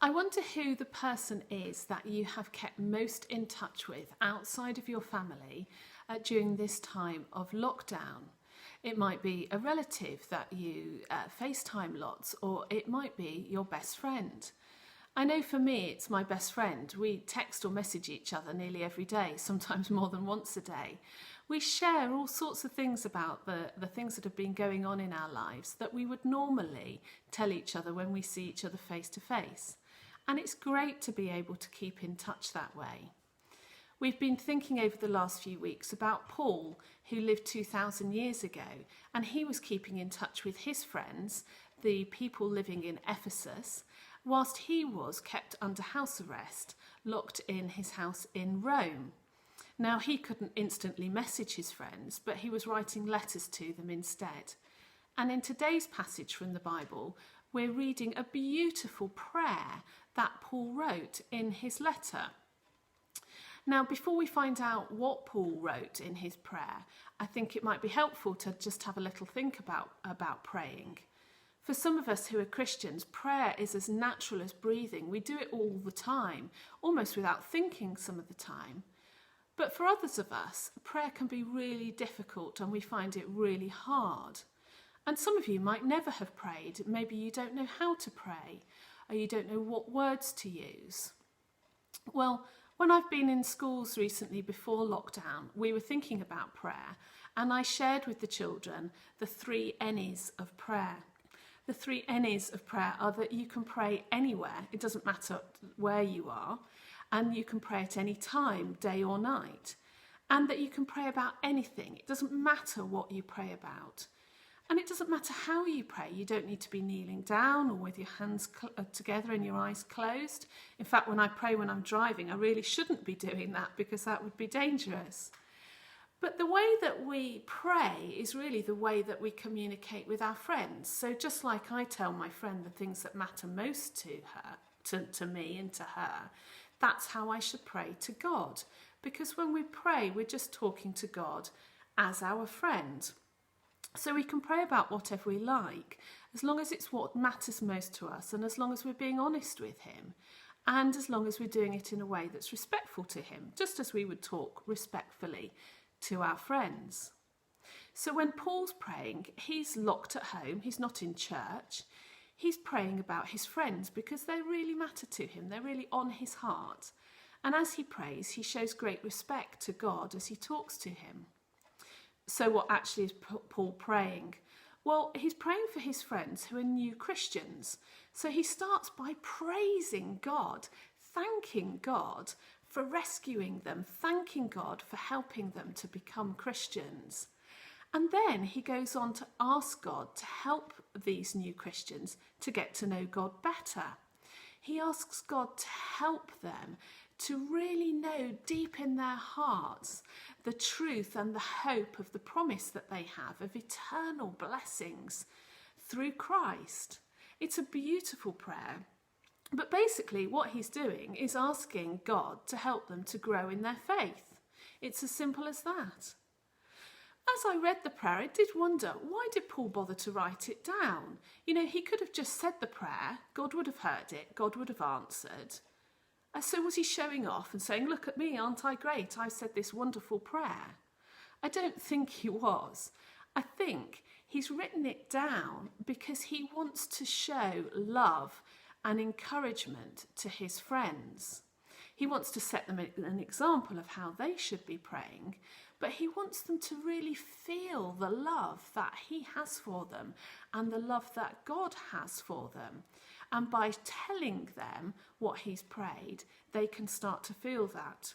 I wonder who the person is that you have kept most in touch with outside of your family during this time of lockdown. It might be a relative that you FaceTime lots, or it might be your best friend. I know for me it's my best friend. We text or message each other nearly every day, sometimes more than once a day. We share all sorts of things about the things that have been going on in our lives that we would normally tell each other when we see each other face to face. And it's great to be able to keep in touch that way. We've been thinking over the last few weeks about Paul, who lived 2,000 years ago, and he was keeping in touch with his friends, the people living in Ephesus, whilst he was kept under house arrest, locked in his house in Rome. Now, he couldn't instantly message his friends, but he was writing letters to them instead. And in today's passage from the Bible, we're reading a beautiful prayer that Paul wrote in his letter. Now, before we find out what Paul wrote in his prayer, I think it might be helpful to just have a little think about praying. For some of us who are Christians, prayer is as natural as breathing. We do it all the time, almost without thinking some of the time. But for others of us, prayer can be really difficult and we find it really hard. And some of you might never have prayed. Maybe you don't know how to pray, or you don't know what words to use. Well, when I've been in schools recently before lockdown, we were thinking about prayer, and I shared with the children the 3 N's of prayer. The 3 N's of prayer are that you can pray anywhere, it doesn't matter where you are, and you can pray at any time, day or night, and that you can pray about anything. It doesn't matter what you pray about. And it doesn't matter how you pray. You don't need to be kneeling down or with your hands together and your eyes closed. In fact, when I pray when I'm driving, I really shouldn't be doing that because that would be dangerous. But the way that we pray is really the way that we communicate with our friends. So just like I tell my friend the things that matter most to her, to me and to her, that's how I should pray to God. Because when we pray, we're just talking to God as our friend. So we can pray about whatever we like, as long as it's what matters most to us, and as long as we're being honest with him, and as long as we're doing it in a way that's respectful to him, just as we would talk respectfully to our friends. So when Paul's praying, he's locked at home, he's not in church, he's praying about his friends because they really matter to him, they're really on his heart. And as he prays, he shows great respect to God as he talks to him. So what actually is Paul praying? Well, he's praying for his friends who are new Christians. So he starts by praising God, thanking God for rescuing them, thanking God for helping them to become Christians. And then he goes on to ask God to help these new Christians to get to know God better. He asks God to help them to really know deep in their hearts the truth and the hope of the promise that they have of eternal blessings through Christ. It's a beautiful prayer. But basically what he's doing is asking God to help them to grow in their faith. It's as simple as that. As I read the prayer, I did wonder, why did Paul bother to write it down? You know, he could have just said the prayer, God would have heard it, God would have answered. So was he showing off and saying, look at me, aren't I great? I said this wonderful prayer. I don't think he was. I think he's written it down because he wants to show love and encouragement to his friends. He wants to set them an example of how they should be praying, but he wants them to really feel the love that he has for them and the love that God has for them. And by telling them what he's prayed, they can start to feel that.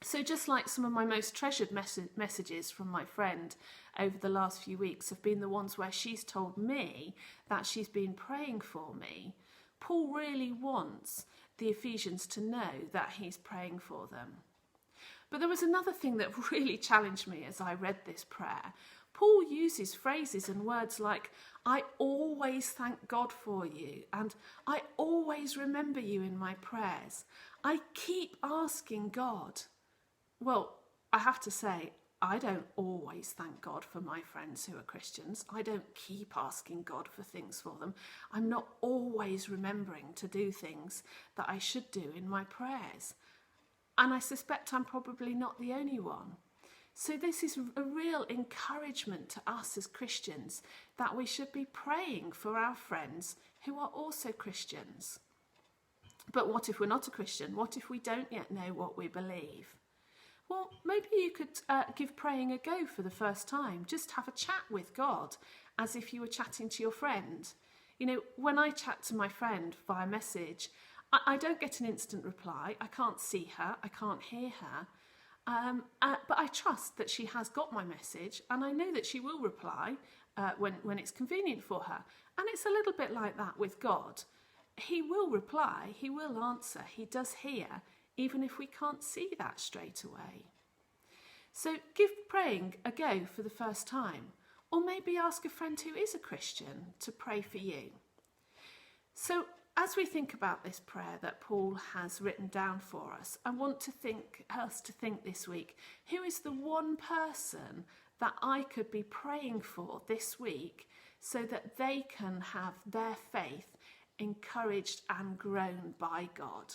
So just like some of my most treasured messages from my friend over the last few weeks have been the ones where she's told me that she's been praying for me, Paul really wants the Ephesians to know that he's praying for them. But there was another thing that really challenged me as I read this prayer. Paul uses phrases and words like, I always thank God for you, and I always remember you in my prayers. I keep asking God. Well, I have to say, I don't always thank God for my friends who are Christians. I don't keep asking God for things for them. I'm not always remembering to do things that I should do in my prayers. And I suspect I'm probably not the only one. So this is a real encouragement to us as Christians that we should be praying for our friends who are also Christians. But what if we're not a Christian? What if we don't yet know what we believe? Well, maybe you could give praying a go for the first time. Just have a chat with God as if you were chatting to your friend. You know, when I chat to my friend via message, I don't get an instant reply. I can't see her. I can't hear her. But I trust that she has got my message, and I know that she will reply when it's convenient for her. And it's a little bit like that with God. He will reply. He will answer. He does hear, even if we can't see that straight away. So give praying a go for the first time, or maybe ask a friend who is a Christian to pray for you. So as we think about this prayer that Paul has written down for us, I want us to think this week, who is the one person that I could be praying for this week so that they can have their faith encouraged and grown by God?